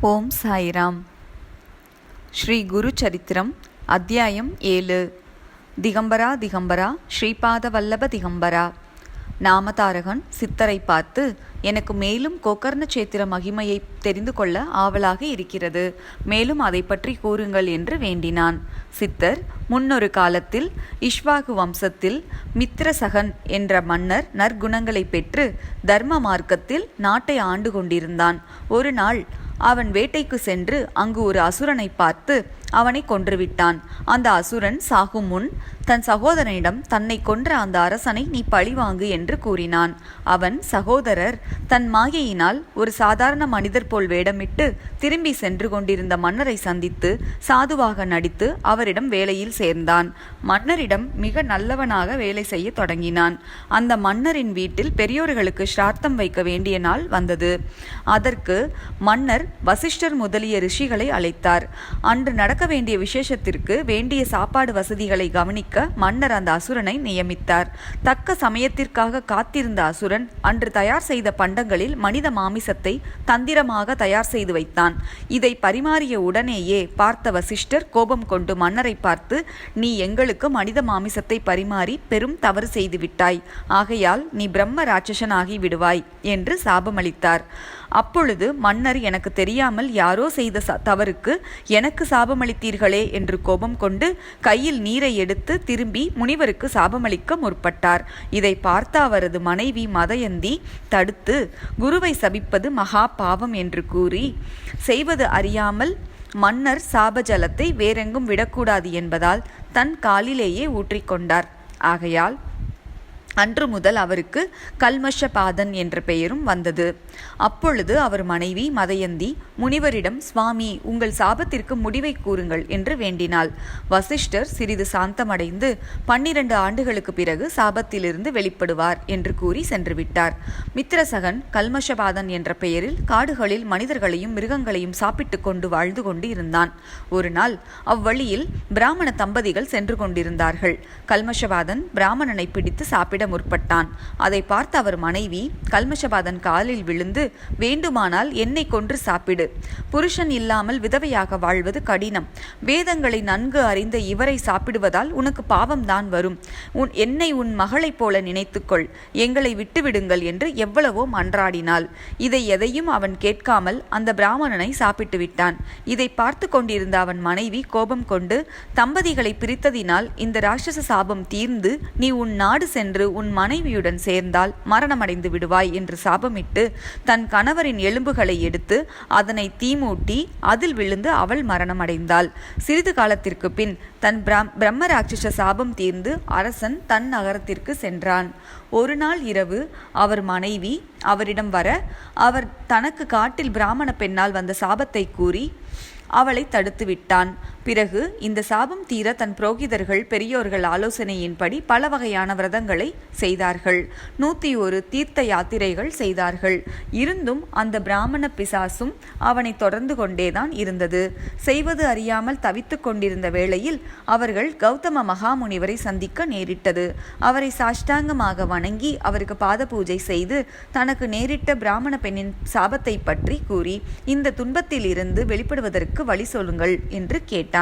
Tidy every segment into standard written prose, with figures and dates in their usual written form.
ஓம் சாய்ராம். ஸ்ரீ குரு சரித்திரம் அத்தியாயம் 7. திகம்பரா திகம்பரா ஸ்ரீபாத வல்லப திகம்பரா. நாமதாரகன் சித்தரை பார்த்து, எனக்கு மேலும் கோகர்ண சேத்திர மகிமையை தெரிந்து கொள்ள ஆவலாக இருக்கிறது, மேலும் அதை பற்றி கூறுங்கள் என்று வேண்டினான். சித்தர், முன்னொரு காலத்தில் இஷ்வாகு வம்சத்தில் மித்ரசகன் என்ற மன்னர் நற்குணங்களை பெற்று தர்ம மார்க்கத்தில் நாட்டை ஆண்டு கொண்டிருந்தான். ஒரு நாள் அவன் வேட்டைக்கு சென்று அங்கு ஒரு அசுரனை பார்த்து அவனை கொன்றுவிட்டான். அந்த அசுரன் சாகும் முன் தன் சகோதரனிடம் தன்னை கொன்ற அந்த அரசனை நீ பழிவாங்கு என்று கூறினான். அவன் சகோதரர் தன் மாயையினால் ஒரு சாதாரண மனிதர் போல் வேடமிட்டு திரும்பி சென்று கொண்டிருந்த மன்னரை சந்தித்து சாதுவாக நடித்து அவரிடம் வேலையில் சேர்ந்தான். மன்னரிடம் மிக நல்லவனாக வேலை செய்ய தொடங்கினான். அந்த மன்னரின் வீட்டில் பெரியோர்களுக்கு ஸ்ரார்த்தம் வைக்க வேண்டிய நாள் வந்தது. அதற்கு மன்னர் வசிஷ்டர் முதலிய ரிஷிகளை அழைத்தார். அன்று நடக்க வேண்டிய விசேஷத்திற்கு வேண்டிய சாப்பாடு வசதிகளை கவனிக்க மன்னர் அந்த அசுரனை நியமித்தார். தக்க சமயத்திற்காக காத்திருந்த அசுரன் அன்று தயார் செய்த பண்டங்களில் மனித மாமிசத்தை தந்திரமாக தயார் செய்து வைத்தான். இதை பரிமாறிய உடனேயே பார்த்த வசிஷ்டர் கோபம் கொண்டு மன்னரை பார்த்து, நீ எங்களுக்கு மனித மாமிசத்தை பரிமாறி பெரும் தவறு செய்து விட்டாய், ஆகையால் நீ பிரம்ம ராட்சசனாகி விடுவாய் என்று சாபமளித்தார். அப்பொழுது மன்னர், எனக்கு தெரியாமல் யாரோ செய்த தவறுக்கு எனக்கு சாபமளித்தீர்களே என்று கோபம் கொண்டு கையில் நீரை எடுத்து திரும்பி முனிவருக்கு சாபமளிக்க முற்பட்டார். இதை பார்த்த அவரது மனைவி மதயந்தி தடுத்து, குருவை சபிப்பது மகா பாவம் என்று கூறி, செய்வது அறியாமல் மன்னர் சாபஜலத்தை வேறெங்கும் விடக்கூடாது என்பதால் தன் காலிலேயே ஊற்றிக்கொண்டார். ஆகையால் அன்று முதல் அவருக்கு கல்மஷபாதன் என்ற பெயரும் வந்தது. அப்பொழுது அவர் மனைவி மதயந்தி முனிவரிடம், சுவாமி, உங்கள் சாபத்திற்கு முடிவை கூறுங்கள் என்று வேண்டினாள். வசிஷ்டர் சிறிது சாந்தமடைந்து 12 ஆண்டுகளுக்கு பிறகு சாபத்திலிருந்து வெளிப்படுவார் என்று கூறி சென்று விட்டார். மித்ரசகன் கல்மஷபாதன் என்ற பெயரில் காடுகளில் மனிதர்களையும் மிருகங்களையும் சாப்பிட்டு கொண்டு வாழ்ந்து கொண்டு இருந்தான். ஒரு நாள் அவ்வழியில் பிராமண தம்பதிகள் சென்று கொண்டிருந்தார்கள். கல்மஷபாதன் பிராமணனை பிடித்து சாப்பிட முற்பட்டான். அதை பார்த்த அவர் மனைவி கல்மஷபாதன் காலில் விழுந்து, வேண்டுமானால் என்னை கொன்று சாப்பிடு, புருஷன் இல்லாமல் விதவையாக வாழ்வது கடினம், வேதங்களை நன்கு அறிந்த இவரை சாப்பிடுவதால் உனக்கு பாவம்தான் வரும், என்னை உன் மகளைப் போல நினைத்துக்கொள், எங்களை விட்டுவிடுங்கள் என்று எவ்வளவோ மன்றாடினாள். இதை எதையும் அவன் கேட்காமல் அந்த பிராமணனை சாப்பிட்டு விட்டான். இதை பார்த்து கொண்டிருந்த அவன் மனைவி கோபம் கொண்டு, தம்பதிகளை பிரித்ததினால் இந்த ராட்சச சாபம் தீர்ந்து நீ உன் நாடு சென்று உன் மனைவியுடன் சேர்ந்தால் மரணமடைந்து விடுவாய் என்று சாபமிட்டு தன் கணவரின் எலும்புகளை எடுத்து அதனை தீமூட்டி அதில் விழுந்து அவள் மரணமடைந்தாள். சிறிது காலத்திற்கு பின் தன் பிரம்ம ராட்சச சாபம் தீர்ந்து அரசன் தன் நகரத்திற்கு சென்றான். ஒரு நாள் இரவு அவர் மனைவி அவரிடம் வர, அவர் தனக்கு காட்டில் பிராமண பெண்ணால் வந்த சாபத்தை கூறி அவளை தடுத்து விட்டான். பிறகு இந்த சாபம் தீர தன் புரோகிதர்கள் பெரியோர்கள் ஆலோசனையின்படி பல வகையான விரதங்களை செய்தார்கள். 101 தீர்த்த யாத்திரைகள் செய்தார்கள். இருந்தும் அந்த பிராமண பிசாசும் அவனை தொடர்ந்து கொண்டேதான் இருந்தது. செய்வது அறியாமல் தவித்து கொண்டிருந்த வேளையில் அவர்கள் கௌதம மகாமுனிவரை சந்திக்க நேரிட்டது. அவரை சாஷ்டாங்கமாக வணங்கி அவருக்கு பாத பூஜை செய்து தனக்கு நேரிட்ட பிராமண பெண்ணின் சாபத்தை பற்றி கூறி, இந்த துன்பத்தில் இருந்து வெளிப்படுவதற்கு வழி சொல்லுங்கள் என்று கேட்டான்.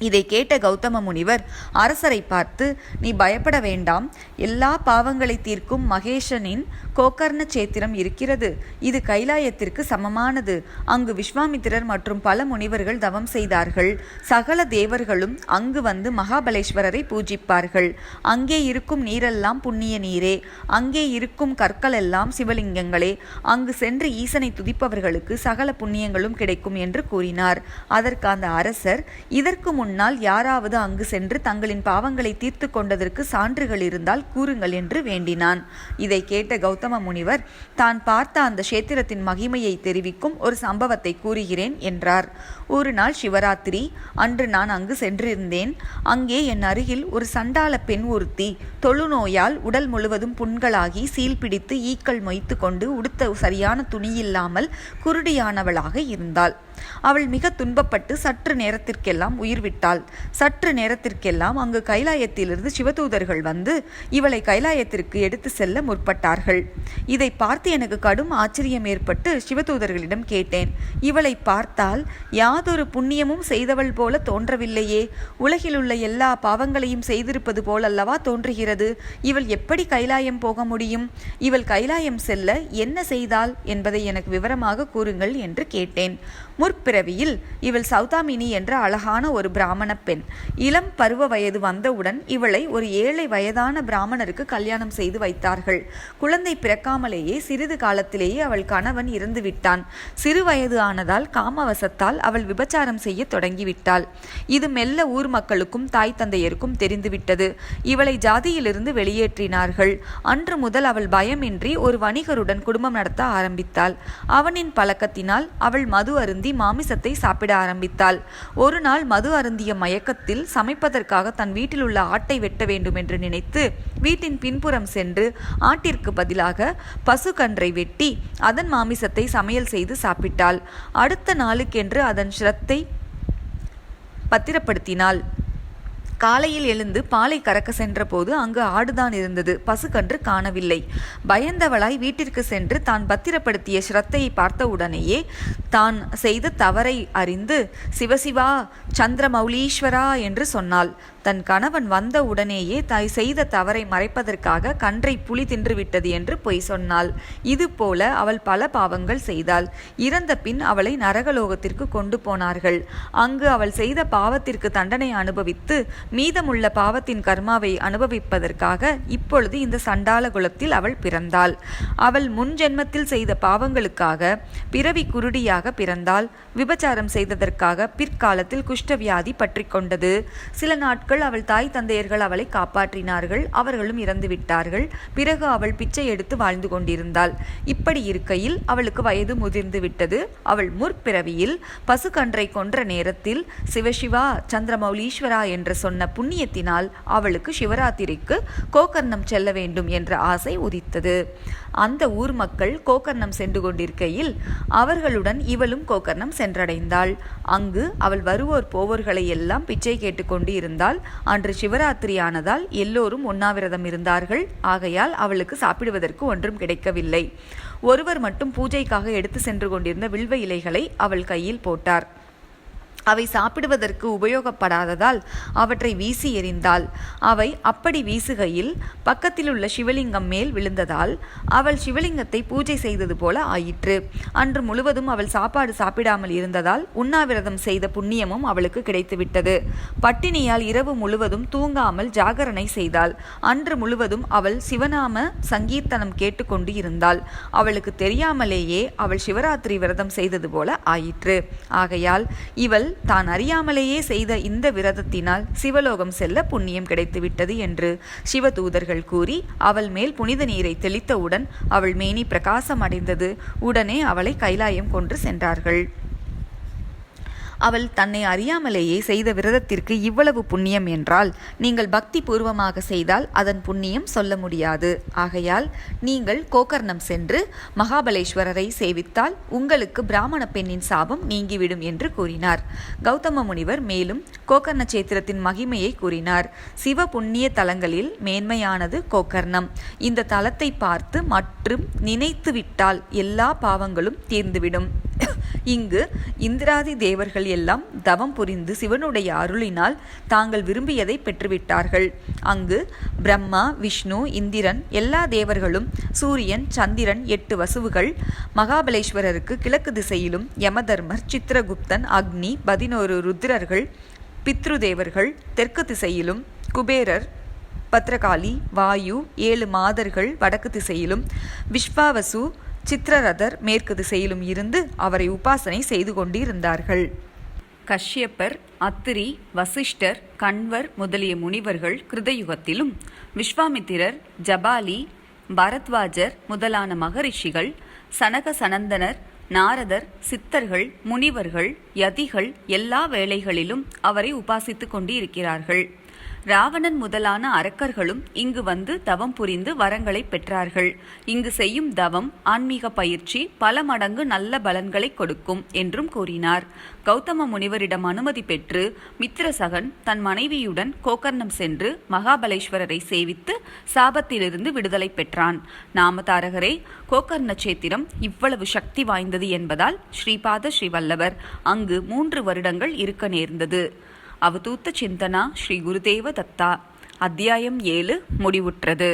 இதை கேட்ட கௌதம முனிவர் அரசரை பார்த்து, நீ பயப்பட வேண்டாம், எல்லா பாவங்களை தீர்க்கும் மகேஷனின் கோகர்ண சேத்திரம் இருக்கிறது. இது கைலாயத்திற்கு சமமானது. அங்கு விஸ்வாமித்திரர் மற்றும் பல முனிவர்கள் தவம் செய்தார்கள். சகல தேவர்களும் அங்கு வந்து மகாபலேஸ்வரரை பூஜிப்பார்கள். அங்கே இருக்கும் நீரெல்லாம் புண்ணிய நீரே, அங்கே இருக்கும் கற்கள் எல்லாம் சிவலிங்கங்களே. அங்கு சென்று ஈசனை துதிப்பவர்களுக்கு சகல புண்ணியங்களும் கிடைக்கும் என்று கூறினார். அதற்கு அந்த அரசர், இதற்கு முன்னால் யாராவது அங்கு சென்று தங்களின் பாவங்களை தீர்த்து கொண்டதற்கு சான்றுகள் இருந்தால் கூறுங்கள் என்று வேண்டினான். இதை கேட்ட கௌதம முனிவர், தான் பார்த்த அந்த கஷேத்திரத்தின் மகிமையை தெரிவிக்கும் ஒரு சம்பவத்தை கூறுகிறேன் என்றார். ஒரு நாள் சிவராத்திரி அன்று நான் அங்கு சென்றிருந்தேன். அங்கே என் அருகில் ஒரு சண்டாள பெண் ஒருத்தி தொழுநோயால் உடல் முழுவதும் புண்களாகி சீல் பிடித்து ஈக்கள் மொய்த்து கொண்டு உடுத்த சரியான துணியில்லாமல் குருடியானவளாக இருந்தாள். அவள் மிக துன்பப்பட்டு சற்று நேரத்திற்கெல்லாம் உயிர் ஆகிவிட்டாள். சற்று நேரத்திற்கெல்லாம் அங்கு கைலாயத்திலிருந்து சிவதூதர்கள் வந்து இவளை கைலாயத்திற்கு எடுத்து செல்ல முற்பட்டார்கள். இதை பார்த்து எனக்கு கடும் ஆச்சரியம் ஏற்பட்டு சிவதூதர்களிடம் கேட்டேன். இவளை பார்த்தால் யாதொரு புண்ணியமும் செய்தவள் போல தோன்றவில்லையே, உலகிலுள்ள எல்லா பாவங்களையும் செய்திருப்பது போலல்லவா தோன்றுகிறது. இவள் எப்படி கைலாயம் போக முடியும்? இவள் கைலாயம் செல்ல என்ன செய்தாள் என்பதை எனக்கு விவரமாக கூறுங்கள் என்று கேட்டேன். முற்பிறவியில் இவள் சௌதாமினி என்ற அழகான ஒரு பிராமண பெண். இளம் பருவ வயது வந்தவுடன் இவளை ஒரு ஏழை வயதான பிராமணருக்கு கல்யாணம் செய்து வைத்தார்கள். குழந்தை பிறக்காமலேயே சிறிது காலத்திலேயே அவள் கணவன் இறந்து விட்டான். சிறு வயது ஆனதால் காமவசத்தால் அவள் விபச்சாரம் செய்ய தொடங்கிவிட்டாள். இது மெல்ல ஊர் மக்களுக்கும் தாய் தந்தையருக்கும் தெரிந்துவிட்டது. இவளை ஜாதியிலிருந்து வெளியேற்றினார்கள். அன்று முதல் அவள் பயமின்றி ஒரு வணிகருடன் குடும்பம் நடத்த ஆரம்பித்தாள். அவனின் பழக்கத்தினால் அவள் மது அருந்தி மாமிசத்தை சாப்பிட ஆரம்பித்தாள். ஒரு நாள் மது அருந்திய மயக்கத்தில் சமைப்பதற்காக தன் வீட்டில் உள்ள ஆட்டை வெட்ட வேண்டும் என்று நினைத்து வீட்டின் பின்புறம் சென்று ஆட்டிற்கு பதிலாக பசுக்கன்றை வெட்டி அதன் மாமிசத்தை சமையல் செய்து சாப்பிட்டாள். அடுத்த நாளுக்கென்று அதன் ஸ்ரத்தை பத்திரப்படுத்தினாள். காலையில் எழுந்து பாலை கறக்க சென்ற போது அங்கு ஆடுதான் இருந்தது, பசுக்கன்று காணவில்லை. பயந்தவளாய் வீட்டிற்கு சென்று தான் பத்திரப்படுத்திய ஸ்ரத்தையை பார்த்த உடனேயே தான் செய்த தவறை அறிந்து சிவசிவா சந்திரமௌலீஸ்வரா என்று சொன்னாள். தன் கணவன் வந்த உடனேயே தாய் செய்த தவறை மறைப்பதற்காக கன்றை புலி தின்றுவிட்டது என்று பொய் சொன்னாள். இது போல அவள் பல பாவங்கள் செய்தாள். இறந்த பின் அவளை நரகலோகத்திற்கு கொண்டு போனார்கள். அங்கு அவள் செய்த பாவத்திற்கு தண்டனை அனுபவித்து மீதமுள்ள பாவத்தின் கர்மாவை அனுபவிப்பதற்காக இப்பொழுது இந்த சண்டால குலத்தில் அவள் பிறந்தாள். அவள் முன் ஜென்மத்தில் செய்த பாவங்களுக்காக பிறவி குருடியாக பிறந்தாள். விபச்சாரம் செய்ததற்காக பிற்காலத்தில் குஷ்டவியாதி பற்றி கொண்டது. சில நாட்கள் அவள் தாய் தந்தையர்கள் அவளை காப்பாற்றினார்கள். அவர்களும் இறந்து விட்டார்கள். பிறகு அவள் பிச்சை எடுத்து வாழ்ந்து கொண்டிருந்தாள். இப்படி இருக்கையில் அவளுக்கு வயது முதிர்ந்து விட்டது. அவள் முற்பிறவியில் பசுக்கன்றை கொன்ற நேரத்தில் சிவசிவா சந்திரமௌலீஸ்வரா என்று சொன்ன புண்ணியத்தினால் அவளுக்கு சிவராத்திரிக்கு கோகர்ணம் செல்ல வேண்டும் என்ற ஆசை உதித்தது. அந்த ஊர் மக்கள் கோகர்ணம் சென்று கொண்டிருக்கையில் அவர்களுடன் இவளும் கோகர்ணம் சென்றடைந்தாள். அங்கு அவள் வருவோர் போவோர்களை எல்லாம் பிச்சை கேட்டுக்கொண்டு இருந்தாள். அன்று சிவராத்திரியானதால் எல்லோரும் உண்ணாவிரதம் இருந்தார்கள். ஆகையால் அவளுக்கு சாப்பிடுவதற்கு ஒன்றும் கிடைக்கவில்லை. ஒருவர் மட்டும் பூஜைக்காக எடுத்து சென்று கொண்டிருந்த வில்வ இலைகளை அவள் கையில் போட்டார். அவை சாப்பிடுவதற்கு உபயோகப்படாததால் அவற்றை வீசி எறிந்தாள். அவை அப்படி வீசுகையில் பக்கத்தில் உள்ள சிவலிங்கம் மேல் விழுந்ததால் அவள் சிவலிங்கத்தை பூஜை செய்தது போல ஆயிற்று. அன்று முழுவதும் அவள் சாப்பாடு சாப்பிடாமல் இருந்ததால் உண்ணாவிரதம் செய்த புண்ணியமும் அவளுக்கு கிடைத்துவிட்டது. பட்டினியால் இரவு முழுவதும் தூங்காமல் ஜாகரணை செய்தாள். அன்று முழுவதும் அவள் சிவநாம சங்கீர்த்தனம் கேட்டுக்கொண்டு இருந்தாள். அவளுக்கு தெரியாமலேயே அவள் சிவராத்திரி விரதம் செய்தது போல ஆயிற்று. ஆகையால் இவள் தான் அறியாமலேயே செய்த இந்த விரதத்தினால் சிவலோகம் செல்ல புண்ணியம் கிடைத்துவிட்டது என்று சிவதூதர்கள் கூறி அவள் மேல் புனித நீரை தெளித்தவுடன் அவள் மேனி பிரகாசம் அடைந்தது. உடனே அவளை கைலாயம் கொண்டு சென்றார்கள். அவள் தன்னை அறியாமலேயே செய்த விரதத்திற்கு இவ்வளவு புண்ணியம் என்றால் நீங்கள் பக்தி பூர்வமாக செய்தால் அதன் புண்ணியம் சொல்ல முடியாது. ஆகையால் நீங்கள் கோகர்ணம் சென்று மகாபலேஸ்வரரை சேவித்தால் உங்களுக்கு பிராமண பெண்ணின் சாபம் நீங்கிவிடும் என்று கூறினார். கௌதம முனிவர் மேலும் கோகர்ண சேத்திரத்தின் மகிமையை கூறினார். சிவ புண்ணிய தலங்களில் மேன்மையானது கோகர்ணம். இந்த தலத்தை பார்த்து மற்றும் நினைத்துவிட்டால் எல்லா பாவங்களும் தீர்ந்துவிடும். இங்கு இந்திராதி தேவர்கள் எல்லாம் தவம் புரிந்து சிவனுடைய அருளினால் தாங்கள் விரும்பியதை பெற்றுவிட்டார்கள். அங்கு பிரம்மா, விஷ்ணு, இந்திரன் எல்லா தேவர்களும், சூரியன், சந்திரன், 8 வசுவுகள், மகாபலேஸ்வரருக்கு கிழக்கு திசையிலும் யமதர்மர், சித்திரகுப்தன், அக்னி, 11 ருத்ரர்கள், பித்ருதேவர்கள் தெற்கு திசையிலும், குபேரர், பத்ரகாளி, வாயு, 7 மாதர்கள் வடக்கு திசையிலும், விஸ்வாவசு, சித்திரரதர் மேற்கு திசையிலும் இருந்து அவரை உபாசனை செய்து கொண்டிருந்தார்கள். கஷ்யப்பர், அத்திரி, வசிஷ்டர், கண்வர் முதலிய முனிவர்கள் கிருதயுகத்திலும், விஸ்வாமித்திரர், ஜபாலி, பரத்வாஜர் முதலான மகரிஷிகள், சனக சனந்தனர், நாரதர், சித்தர்கள், முனிவர்கள், யதிகள் எல்லா வேளைகளிலும் அவரை உபாசித்து கொண்டு இருக்கிறார்கள். ராவணன் முதலான அரக்கர்களும் இங்கு வந்து தவம் புரிந்து வரங்களை பெற்றார்கள். இங்கு செய்யும் தவம், ஆன்மீக பயிற்சி பல மடங்கு நல்ல பலன்களை கொடுக்கும் என்றும் கூறினார். கௌதம முனிவரிடம் அனுமதி பெற்று மித்திரசகன் தன் மனைவியுடன் கோகர்ணம் சென்று மகாபலேஸ்வரரை சேவித்து சாபத்திலிருந்து விடுதலை பெற்றான். நாமதாரகரே, கோகர்ண சேத்திரம் இவ்வளவு சக்தி வாய்ந்தது என்பதால் ஸ்ரீபாத ஸ்ரீவல்லவர் அங்கு 3 வருடங்கள் இருக்க நேர்ந்தது. அவதூத்த சிந்தனா ஸ்ரீ குருதேவ தத்தா. அத்தியாயம் 7 முடிவுற்றது.